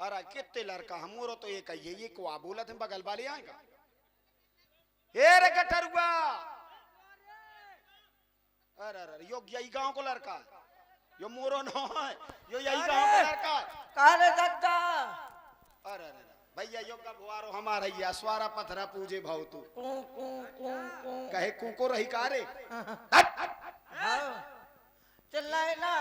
अरे कितने लड़का हमोरो तो ये कहिए ये को बोलत हम बगल वाले आएगा ए रे गठरुआ अरे अरे यो यही गांव को लड़का यो मोरो न है यो यही गांव को लड़का कारे दत्ता अरे अरे भैया यो का बुआरो हमारा ये स्वारा पथरा पूजे भाव तू कहे कुको रही कारे चिल्लाए ना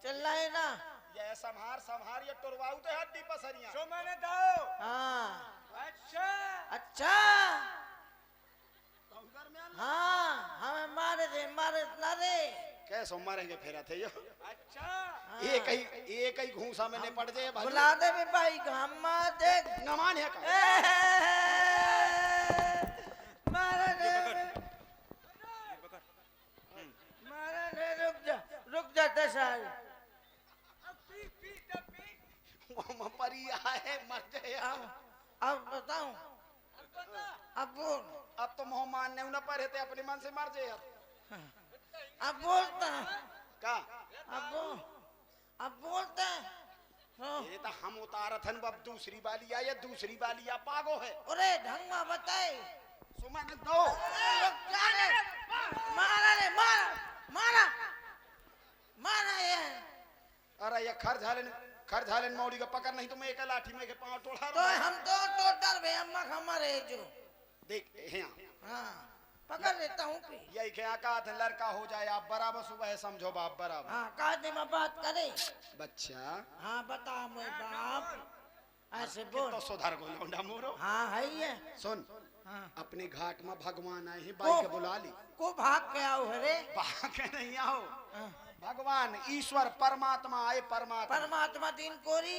चिल्लाए ना ये संहार संहार ये टुरवाऊ तो हड्डी पसरियां जो मैंने दो हाँ अच्छा अच्छा हाँ हमें मारे ना रे कैसे मारेंगे फेरा थे यो अच्छा एक ही घूसा में पड़ जाए बुला दे भी भाई गामा देख नमान है का मारे रे रुक जा दसाई वो परी आए मर जाए अब बताऊं अब बोल अब तो मोह मानने न पर थे अपने मन से मर जाए अब बोलता का अब बोलता ये तो हम उतारत हन अब दूसरी वाली या दूसरी वाली या पागो है अरे ढंग में बताए सुमन दो मारा रे मारा ये अरे ये खर झालन मौड़ी का पकड़ नहीं तो मैं एक लाठी में के पांव तोड़ा तो हम तो डर भे अम्मा हमारे जो देख यहाँ हाँ पकड़ लेता हूँ यही क्या का लड़का हो जाए आप बराबर सुबह समझो बाप बराबर हाँ काहे में बात करे बच्चा हाँ बता मैं बाप ऐसे बोल तो सुधर गो लौंडा मोरो हाँ है ये सुन हाँ अपने घाट में भगवान आए हैं बाई के बुला ली को भाग के आओ हरे भाग के नहीं आओ हाँ। भगवान ईश्वर परमात्मा आए परमात्मा दिन कोरी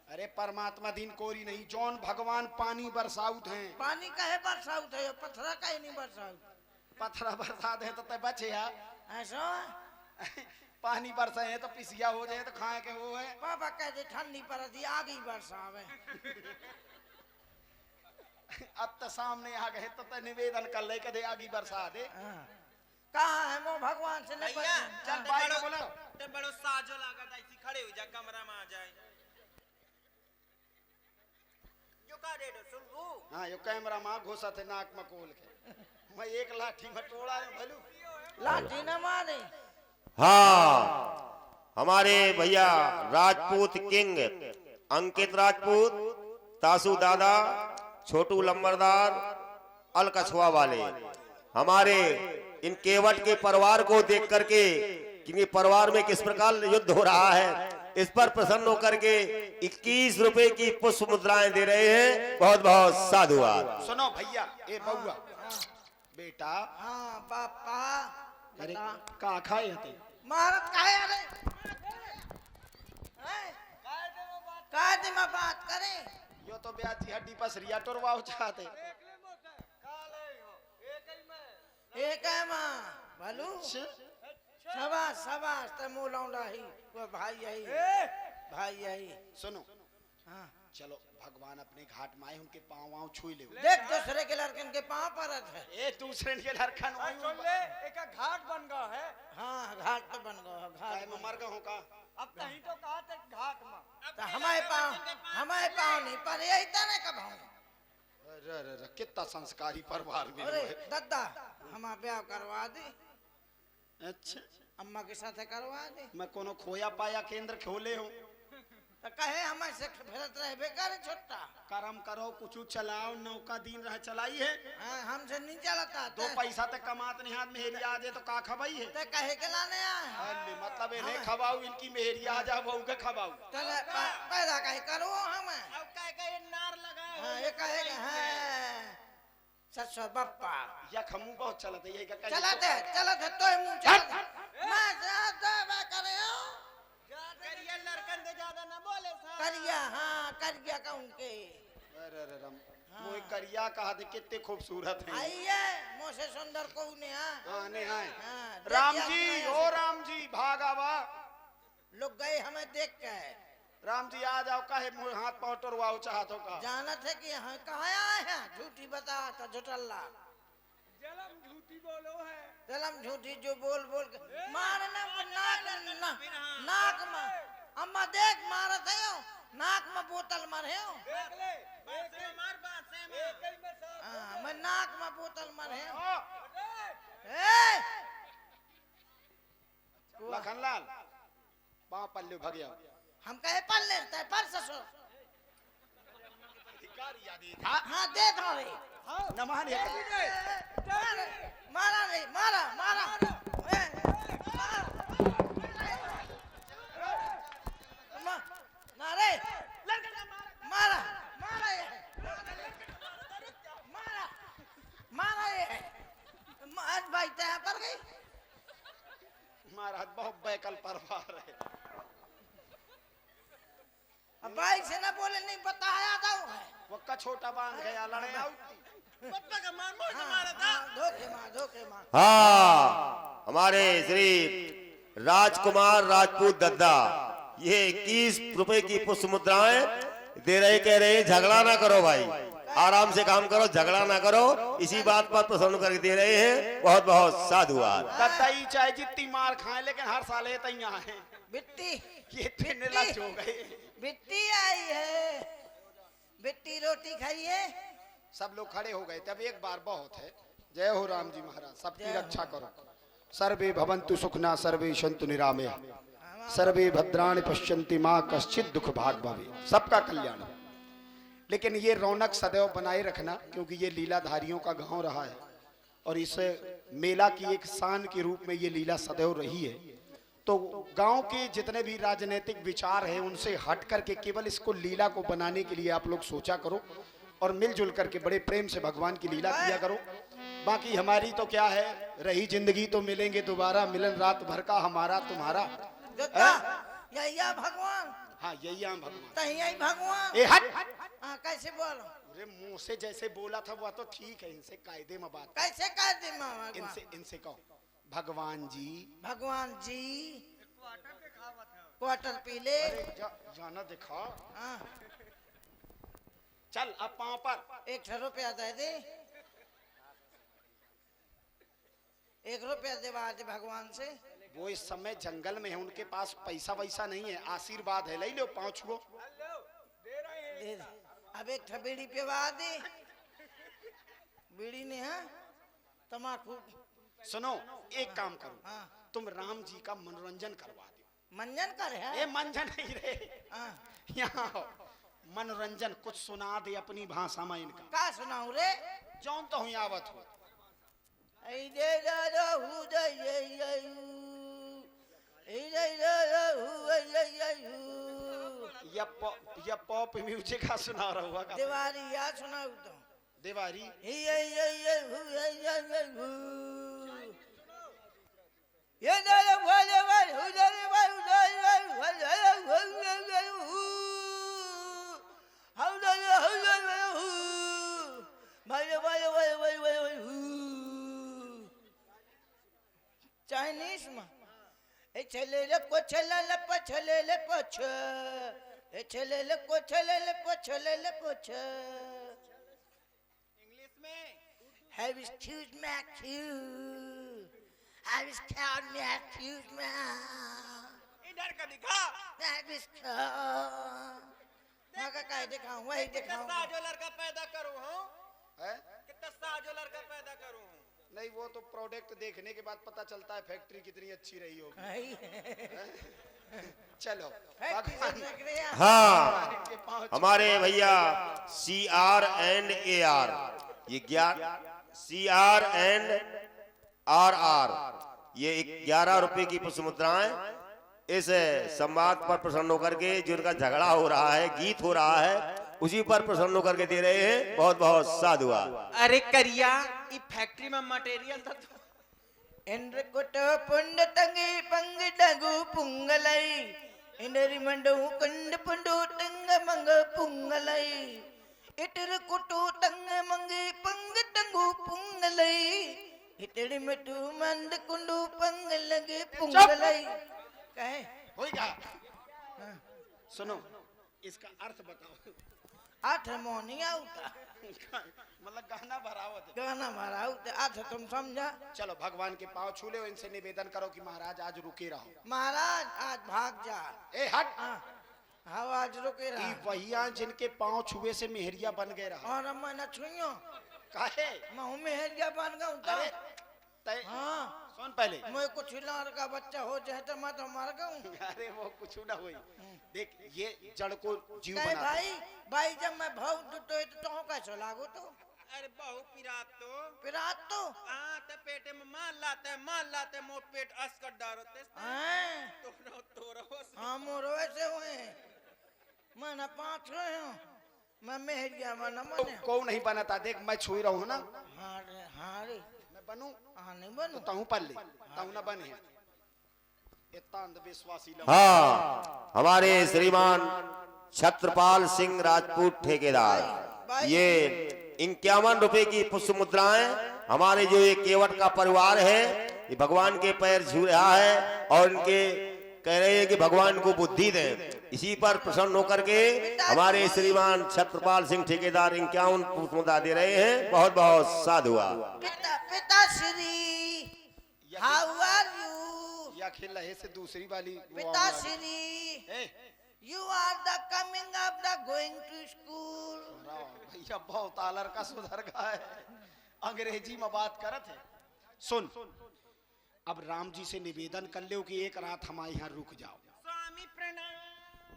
अरे परमात्मा दिन कोरी नहीं जौन भगवान पानी बरसाउत हैं पानी काहे बरसाउत है पत्थरा काहे नहीं बरसाउत पत्थरा बरसात है तो ते बचे है ऐसा पानी बरसा है तो पिसिया हो जाए तो खाए के वो है पापा कहते ठंडी पर दी आ गई बरसावे अब तो सामने आ गए तो निवेदन कर ले कदे आगी बरसा दे कहाँ है वो भगवान से नहीं चल भाई को बोलो ते बड़ो साजो लागत ऐसी खड़े हो जा कमरा में आ जाए जो का रेडो सुनबू हाँ यो कैमरा मां घुसा थे नाक में खोल के मैं एक लाठी में टोड़ा है भलू लाठी न मारे हाँ हमारे भैया राजपूत किंग अंकित राजपूत तासू दादा छोटू लंबरदार अल कछुआ वाले हमारे इन केवट के परिवार को देख करके कि परिवार में किस प्रकार युद्ध हो रहा है इस पर प्रसन्न होकर के 21 रुपए की पुष्प मुद्राएं दे रहे हैं बहुत बहुत साधुवाद सुनो भैया ए बउआ बेटा हाँ पापा अरे का खाए हते मारत काहे अरे काहे में बात करे यो तो ब्याजी हड्डी पसरिया टोरवाओ चाहते एक है मां भलू शाबाश शाबाश ते मुंह लौंडा ही वो भाई यही सुनो हाँ चलो भगवान अपने घाट में आए उनके पाँव वाँव छुई ले देख दूसरे के लड़कन के पाँव परत है ए दूसरे के लड़कन सुन ले एक घाट बन गया है हाँ घाट तो बन गया घाट में मर गए का अब तही तो कहा थे घाट में तो हमारे पाँव नहीं पर यही तने कब हम अरे कितना संस्कारी परिवार में अरे दादा हमारा ब्याह करवा दे अच्छा अम्मा के साथ करवा दे मैं कोनो खोया पाया केंद्र खोले हूँ तो कहे हमारे से फिरत रहे बेकार छोटा कर्म करो कुछ चलाओ नौका दिन रह चलाई है हाँ हमसे नहीं चलता दो पैसा तक कमात नहीं हाथ मेहरी आ जाए तो का खबाई है तो कहे के लाने आए मतलब इन्हें खबाऊ इनकी मेहरी आ जा बहू के खबाऊ चले पैदा कहे करो हमें अब कहे नार लगा हाँ ये कहेगा हाँ सच्चा बप्पा या खमू बहुत चलते यही का चलते तो मुंह चलते मैं ज्यादा करे करिया लड़कन के ज्यादा ना बोले करिया का उनके अरे वो करिया कहा थे कितने खूबसूरत है आइए मोसे सुंदर को ने आने आए हाँ, राम जी ओ राम जी भागावा लोग गए हमें देख के राम जी आ जाओ काहे मुंह हाथ पांव टोरवाओ चाहतो का जाना थे कि यहाँ कहाँ आए हैं झूठी बता था झुटल्ला जलम झूठी बोलो है जलम झूठी जो बोल के मारना नाक में अम्मा देख मारत है नाक में बोतल मारे हो बासे मार बासे मार हाँ, मैं नाक में बोतल मारे हो ए लखनलाल पाँव पल्लू भगिया हम कहे पर लेते हैं पर ससुर अधिकारी आदि था हाँ दे दो रे नमान मारा नहीं मारा मारा ना रे मारा मारा ये मारा मारा ये आज भाई तय पर गई महाराज बहुत बैकल परवार है अब भाई से ना बोले नहीं बताया था वो है वो का छोटा बांध गया लड़े आउट पप्पा का मार मोड़ से मारा था धोखे मार हाँ, हमारे श्री राजकुमार राजपूत दद्दा ये 21 रुपए की पुष्प मुद्राएं दे रहे, कह रहे झगड़ा ना करो भाई, आराम से काम करो, झगड़ा ना करो, इसी बात पर प्रसन्न करके दे रहे हैं। बहुत बहुत साधुवाद। दद्दाई चाहे जितनी मार खाए लेकिन हर साल ये तैयार है बिट्टी ये इतने लच हो गए बिट्टी आई है बिट्टी रोटी खाइए सब लोग खड़े हो गए तब एक बार बहुत है। जय हो राम जी महाराज, सबकी रक्षा करो। सर्वे भवन्तु सुखना सर्वे सन्तु निरामया सर्वे भद्राणि पश्यन्ति मां कश्चित दुख भाग भवे, सबका कल्याण हो। लेकिन ये रौनक सदैव बनाए रखना क्योंकि ये लीलाधारियों का गांव रहा है और इस मेला की एक शान के रूप में ये लीला सदैव रही है। तो गांव के जितने भी राजनीतिक विचार हैं उनसे हट करके केवल इसको लीला को बनाने के लिए आप लोग सोचा करो और मिलजुल करके बड़े प्रेम से भगवान की लीला किया करो। बाकी हमारी तो क्या है, रही जिंदगी तो मिलेंगे दोबारा, मिलन रात भर का हमारा तुम्हारा। यही भगवान हाँ यही आम भगवान तही भगवान ए हट हाँ कैसे बोलो अरे मुंह से जैसे बोला था वो तो ठीक है, इनसे कायदे में बात कैसे कह दी मामा इनसे कहो भगवान जी क्वार्टर पी ले जाना दिखा। हाँ चल अब पाँव पर 100 रुपया दे दे 1 रुपया देवा दे भगवान से। वो इस समय जंगल में है, उनके पास पैसा वैसा नहीं है, आशीर्वाद है, ले लो पाँव छुओ। दे दे अब 1 बीड़ी पिवा दे बीड़ी ने हाँ तमाकू सुनो एक काम करो हाँ तुम राम जी का मनोरंजन करवा दो। मंजन कर है ए मंजन नहीं रे हाँ यहाँ आओ। मनोरंजन कुछ सुना दे अपनी भाषा में इनका। का सुनाऊ रे जौन तो हुई आवत हो या पॉप म्यूजिक का सुना रहा हुआ का दीवारी या सुनाऊ तो देवारी ये चाइनीज में छले पोछ इंग्लिश में Have excuse me, have excuse me, इधर का दिखा have excuse मैं क्या दिखाऊं वही कितना दिखाऊं साजो लड़का पैदा करूं हूं है? कितना साजो लड़का पैदा करूं हूं नहीं वो तो प्रोडक्ट देखने के बाद पता चलता है फैक्ट्री कितनी अच्छी रही होगी। चलो भगवान हाँ, के पाँव हमारे भैया CR&AR ये CR&RR ये 11 रुपए की पुष्प मुद्राएं इस संवाद पर प्रसन्न होकर के जो उनका झगड़ा हो रहा है, गीत हो रहा है, उसी पर प्रसन्न होकर के दे रहे हैं। बहुत बहुत साधुवाद। अरे करिया ये फैक्ट्री में मटेरियल था तो इंद्र कुट पुंड तंगी पंग डगु पुंगलई इंदरी मंडू कंड पुंडू टंग मंग पुंगलई इटर कुटू टंग मंगी पंग टंगू पुंगलई इतड़ी मिटू मंद कुंडू पंग लगे पुंगलई कहे होएगा। सुनो इसका अर्थ बताओ। 8 मोनिया उता मतलब गाना भरावत है। गाना मारा उते 8 तुम समझा। चलो भगवान के पाँव छू ले, इनसे निवेदन करो कि महाराज आज रुके रहो। महाराज आज भाग जा ए हट हाँ आवाज रुके ई रहा वहिया जिनके पांव छुए से मेहरिया बन गए रहा और मैं न छुइयो काहे मैं हूँ मेहरिया बन गया अरे तय हाँ सुन पहले मैं कुछ लार का बच्चा हो जाए तो मैं तो मर गऊँ अरे वो कुछ ना हुई देख ये जड़ को जीव नहीं बना भाई भाई जब मैं भाव तो कैसे लागू तो अरे बहु पिरात तो पिरात तो हाँ ते पेटे में मार लाते मो पेट अस्कर डारते हैं तोरो हाँ मोर वैसे हुए मैं न पाँच हुए हूँ मैं मेहरिया बना मने को नहीं बनाता देख मैं छुई रहा हूँ ना हाँ रे मैं बनूं हाँ नहीं बनू तो तहु पल्ले तहु ना बने इतना अंधविश्वासी लोग हाँ हमारे श्रीमान छत्रपाल सिंह राजपूत ठेकेदार ये 51 रुपए की पुष्प मुद्राएं हमारे जो ये केवट का परिवार है ये भगवान के पैर छू रहा है और इनके कह रहे हैं कि भगवान को बुद्धि दें इसी पर प्रसन्न होकर के हमारे श्रीमान छत्रपाल सिंह ठेकेदार 51 पुष्प मुद्रा दे रहे हैं बहुत बहुत साधु हुआ पिताश्री हाउ आर यू या खेल रहे से दूसरी वाली वो पिताश्री ए, you are the coming of the going to school भैया बहुत आलर का सुधर गया है अंग्रेजी में बात करत है सुन अब राम जी से निवेदन कर लो कि एक रात हमारे यहाँ रुक जाओ स्वामी प्रणाम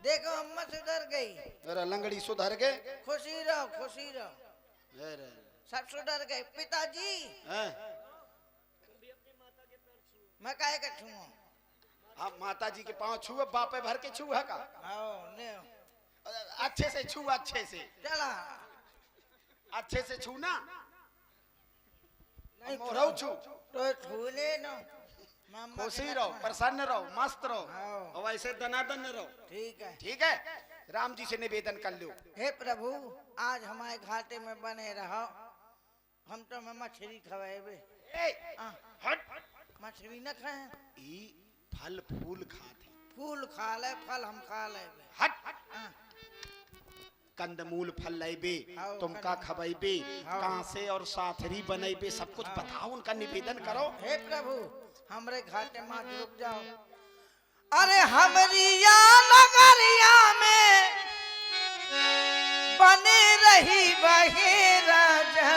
देखो अम्मा सुधर गई अरे लंगड़ी सुधर गए खुशी रहो अरे, सब सुधर गए पिताजी हैं? मैं काहे का छूऊं आप माता जी के पांव छुए बापे भर के छुआ का आओ ने अच्छे से छू अच्छे से चला अच्छे से छू ना नहीं मोरऊ छू तो छूले ना मामा खुशी रहो प्रसन्न रहो मस्त रहो हाँ। और वैसे दनादन रहो ठीक है ठीक है राम जी से निवेदन कर लो हे प्रभु आज हमारे घाटे में बने रहो हम तो मैं मछली खवाएबे ए, हट मछली न खाए ई फल फूल खाते फूल खा ले फल हम खा ले हट कंदमूल फल लेबे हाँ, तुमका खबैबे हाँ। कहां से और साथरी बनेबे सब कुछ बताओ उनका निवेदन करो हे प्रभु हमरे घाटे माँ रुक जाओ अरे हमरी या नगरिया में बने रही वही राजा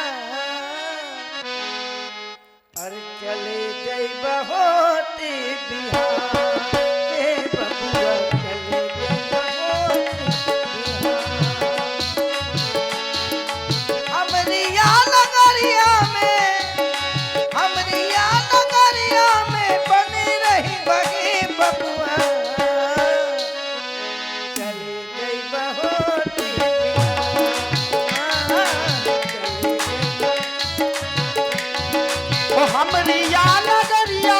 अरे चले जई बहोती बिहार हे बबुआ चले जई बहोती बिहार हमरी या नगरिया में बनी रही बगी बबुआ चले गई बहोती ओ हमरी या नगरिया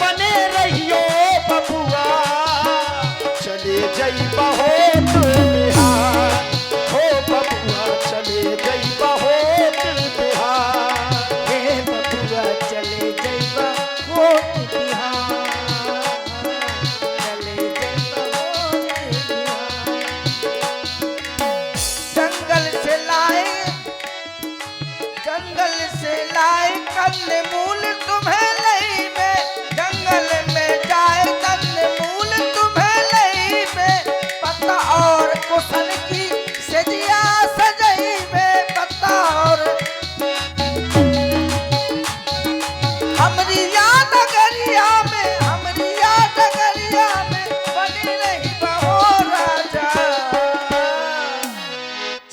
बने रहियो बबुआ चले जई बहुत बिहार हो बबुआ चले जई बहुत बिहार हे बबुआ चले गई बहोती बिहार चले गई बहोती बिहार जंगल से लाए कंद मूल तुम्हें लई में जंगल में जाए कंद मूल तुम्हें लई में पत्ता और कुशन की सजिया सजई में पत्ता और हमरी याद नगरिया में बनी रही बहो राजा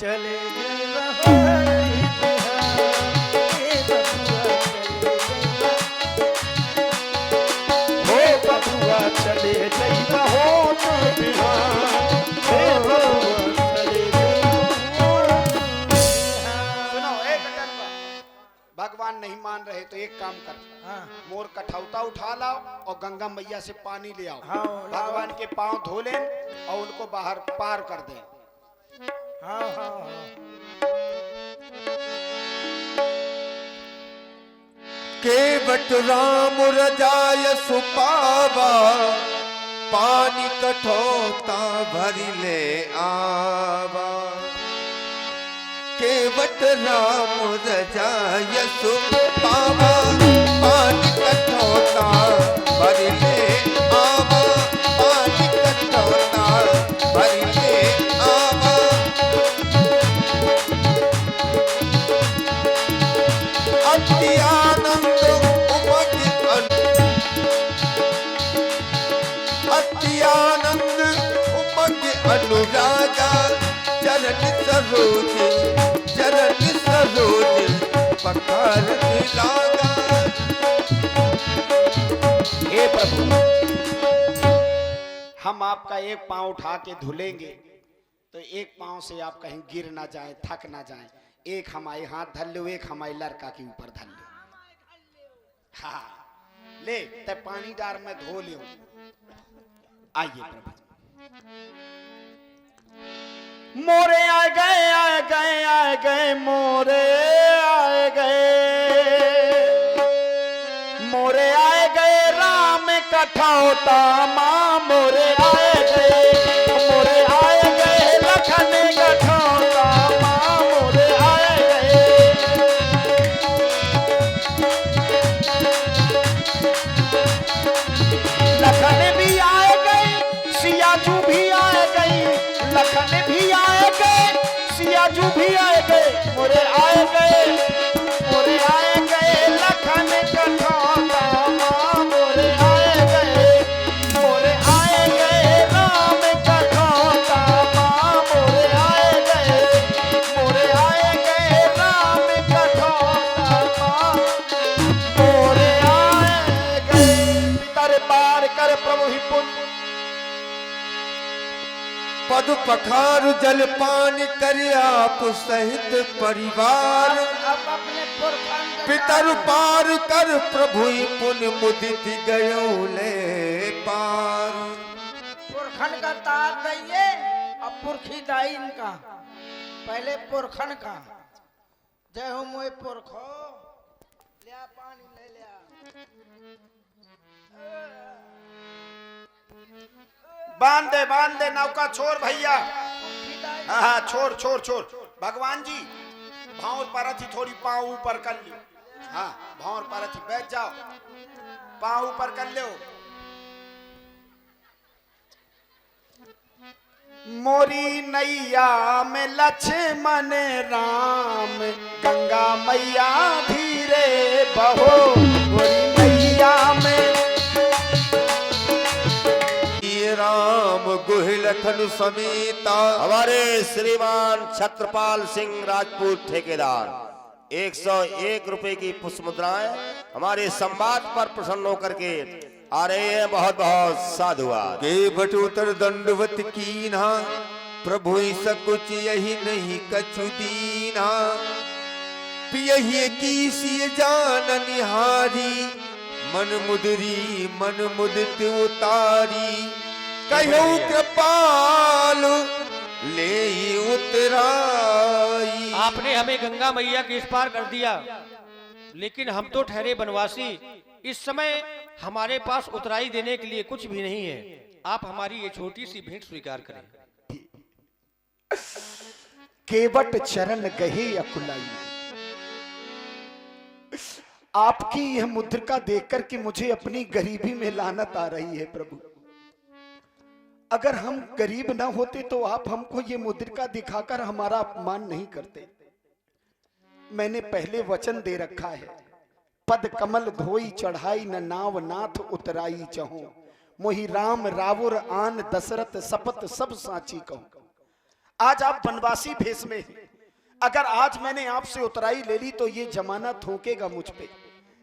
चले गई बहो चले जई बहुत बिहार हे बबुआ चले सुनो एक भगवान नहीं मान रहे तो एक काम कर हाँ मोर कठौता उठा लाओ और गंगा मैया से पानी ले आओ हाँ, लाओ। भगवान के पांव धो लें और उनको बाहर पार कर दें हाँ हाँ केवट राम रजाय सुपावा पानी कठोता भरी ले आवा केवट राम रजाय सुपावा पानी कठोता भरी अनुरागा चरण सरोज पखार लागा। हे प्रभु, हम आपका एक पांव उठा के धुलेंगे तो एक पांव से आप कहीं गिर ना जाए, थक ना जाए। एक हमारे हाथ धर लो, एक हमारे लड़का के ऊपर धर लो। हाँ ले तब पानी डार में धो लियो। आइए प्रभु। मोरे आए गए आए गए आए गए मोरे आए गए, मोरे आए गए राम कठौता माँ मोरे आए गए, मोरे आए गए लखन कठौता माँ मोरे आए गए। लखन भी आए गए सियाजू भी आए गई, लखन भी आए गए सियाजू भी आए गए, मोरे आए गए लखन कठौता माँ मोरे आए गए, मोरे आए गए राम कठौता माँ मोरे आए गए, मोरे आए गए राम कठौता माँ मोरे आए गए। पितर पार कर प्रभु ही पुण्य पद पखार जल पान कर आप सहित परिवार। अब अपने पुरखन का पितर पार कर प्रभु पुण्य मुदित गयो ले पार। पुरखन का तार दइए और पुरखी दाई इनका। पहले पुरखन का जय हो मोए पुरखो, लिया पानी ले लिया। बांध दे नौका छोड़ भैया। हाँ हाँ छोड़ छोड़ छोड़। भगवान जी भावर परत ही थोड़ी पाँव ऊपर कर लियो। हाँ भावर परत ही बैठ जाओ, पाँव ऊपर कर लो। मोरी नैया में लक्ष्मण राम, गंगा मैया धीरे बहो। मोरी नैया में राम गुहिलखन समेता। हमारे श्रीमान छत्रपाल सिंह राजपूत ठेकेदार 101 रुपए की पुष्प मुद्राएं हमारे संवाद पर प्रसन्न होकर के आ रहे हैं। बहुत बहुत साधुवाद। के बटोतर दंडवत कीन्हा, प्रभु सकुच यही नहीं कछु दीना। पियहि की सिय जान निहारी, मन मुदित उतारी। कहो कृपाल ले उतराई। आपने हमें गंगा मैया के इस पार कर दिया, लेकिन हम तो ठहरे बनवासी। इस समय हमारे पास उतराई देने के लिए कुछ भी नहीं है। आप हमारी ये छोटी सी भेंट स्वीकार करें। केवट चरण गहे अकुलाई। आपकी यह मुद्रिका देखकर कि मुझे अपनी गरीबी में लानत आ रही है प्रभु। अगर हम गरीब ना होते तो आप हमको ये मुद्रिका दिखाकर हमारा अपमान नहीं करते। मैंने पहले वचन दे रखा है, पद कमल धोई चढ़ाई न नाव नाथ उतराई चहूं। मोहि राम रावुर आन दशरथ सपत सब साची कहूं। आज आप बनवासी भेष में हैं। अगर आज मैंने आपसे उतराई ले ली तो ये जमाना थूकेगा मुझ पे,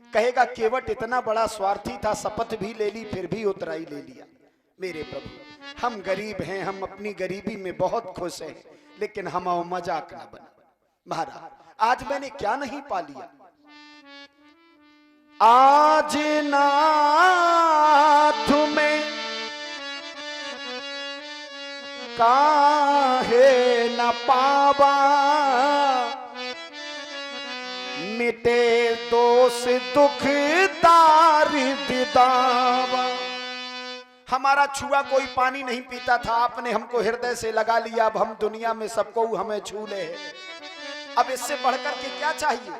कहेगा केवट इतना बड़ा स्वार्थी था, शपथ भी ले ली फिर भी उतराई ले लिया। मेरे प्रभु हम गरीब हैं, हम अपनी गरीबी में बहुत खुश हैं, लेकिन हम मजाक ना बना। महाराज आज मैंने क्या नहीं पा लिया। आज नाथ में काहे न पावा, मिटे दोष दुख दारिद्र दावा। हमारा छुआ कोई पानी नहीं पीता था, आपने हमको हृदय से लगा लिया। अब हम दुनिया में सबको हमें छू ले। अब इससे बढ़कर के क्या चाहिए।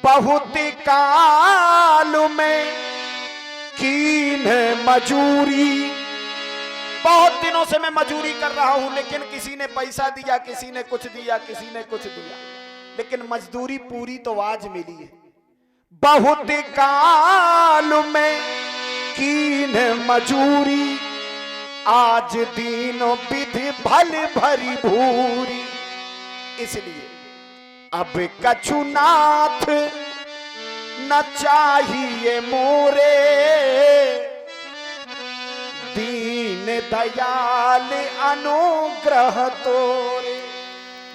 बहुत काल में कीन मजूरी, बहुत दिनों से मैं मजूरी कर रहा हूं, लेकिन किसी ने पैसा दिया, किसी ने कुछ दिया, किसी ने कुछ दिया, लेकिन मजदूरी पूरी तो आज मिली है। बहुत काल में कीन मजूरी, आज दीनो विधि भल भरी भूरी, इसलिए अब कछुनाथ न चाहिए मोरे, दीन दयाल अनुग्रह तोरे।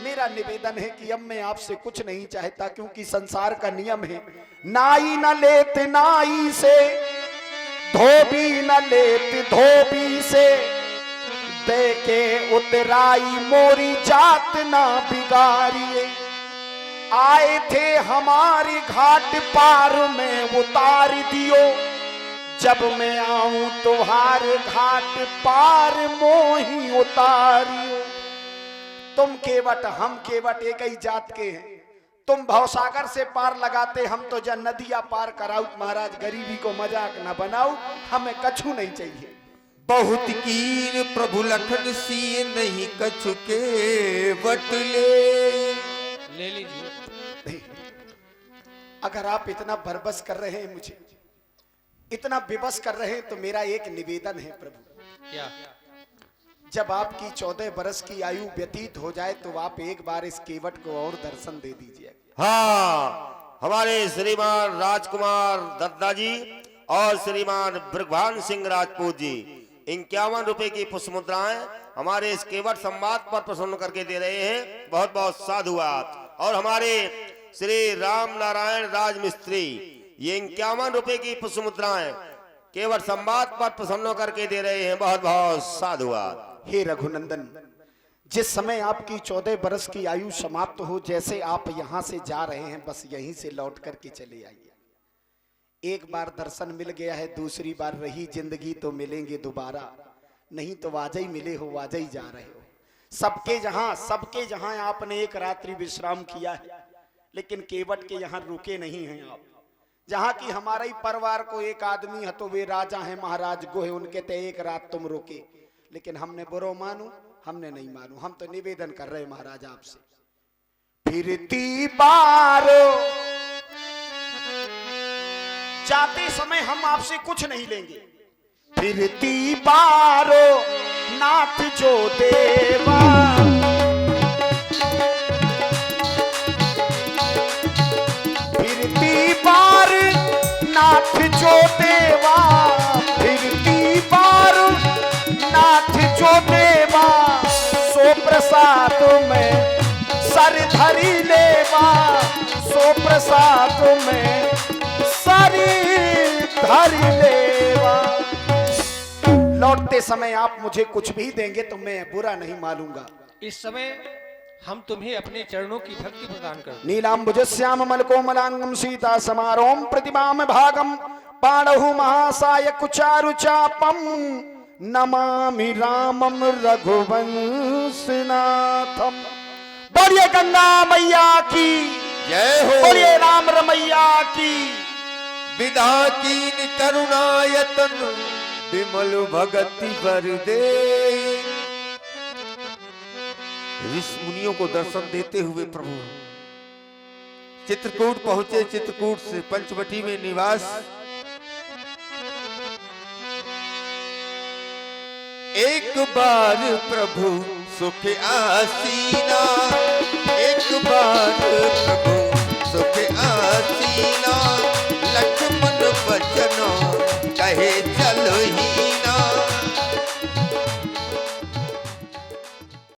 मेरा निवेदन है कि अब मैं आपसे कुछ नहीं चाहता, क्योंकि संसार का नियम है, नाई न लेत नाई से, धोबी न लेत धोबी से, देके उतराई मोरी जात ना बिगाड़िए। आए थे हमारी घाट पार में उतार दियो, जब मैं आऊं तुम्हारे घाट पार मोही उतारियो। तुम केवट हम केवट एक ही जात के हैं, तुम भवसागर से पार लगाते, हम तो जन नदिया पार कराऊ। महाराज गरीबी को मजाक न बनाऊ, हमें कछु नहीं चाहिए। बहुत कीन प्रभु लखन सी नहीं कछु के बटले। ले लीजिए। नहीं, अगर आप इतना बरबस कर रहे हैं, मुझे इतना विवश कर रहे हैं, तो मेरा एक निवेदन है प्रभु। क्या? जब आपकी 14 बरस की आयु व्यतीत हो जाए तो आप एक बार इस केवट को और दर्शन दे दीजिए। हाँ, हमारे श्रीमान राजकुमार दत्ता जी और श्रीमान ब्रघवान सिंह राजपूत जी 51 रुपए की पुष्प मुद्राएं हमारे इस केवट संवाद पर प्रसन्न करके दे रहे हैं। बहुत बहुत साधुवाद। और हमारे श्री राम नारायण राज मिस्त्री ये 51 रुपए की पुष्प मुद्राएं केवट संवाद पर प्रसन्न करके दे रहे हैं। बहुत बहुत साधुवाद। हे रघुनंदन, जिस समय आपकी 14 बरस की आयु समाप्त हो, जैसे आप यहाँ से जा रहे हैं, बस यहीं से लौट करके चले आइए। एक बार दर्शन मिल गया है, दूसरी बार रही जिंदगी तो मिलेंगे दोबारा, नहीं तो वाजा ही मिले हो वाजा ही जा रहे हो। सबके जहां आपने एक रात्रि विश्राम किया है, लेकिन केवट के यहाँ रुके नहीं हैं आप। जहां की हमारा ही परिवार को एक आदमी है तो वे राजा हैं, महाराज गोहे, उनके ते एक रात तुम रुके, लेकिन हमने बुरो मानू, हमने नहीं मानू। हम तो निवेदन कर रहे हैं महाराज आपसे, फिरती बारो जाते समय हम आपसे कुछ नहीं लेंगे। फिरती बारो नाथ जो देवा, फिरती बार नाथ जो देवा, फिरती बार नाथ जो देवा, सो प्रसाद में सर धरी लेवा, सो प्रसाद में सर धरी लेवा। लौटते समय आप मुझे कुछ भी देंगे तो मैं बुरा नहीं मानूंगा। इस समय हम तुम्हें अपने चरणों की भक्ति प्रदान कर। नीलांबुज श्याम मलकोमलांगम सीता समारोम प्रतिमाम भागम पाणहु महासाय कुचारु चापम नमामि रामम रघुवंशनाथम। बोलिए गंगा मैया की जय हो। बोलिए राम रमैया की। विधा कीन करुणायतन विमल भगति वर दे। ऋषि मुनियों को दर्शन देते हुए प्रभु चित्रकूट पहुंचे। चित्रकूट से पंचवटी में निवास। एक बार प्रभु सुख आसीना, एक बार प्रभु सुख आसीना, लक्ष्मण बचनो कहे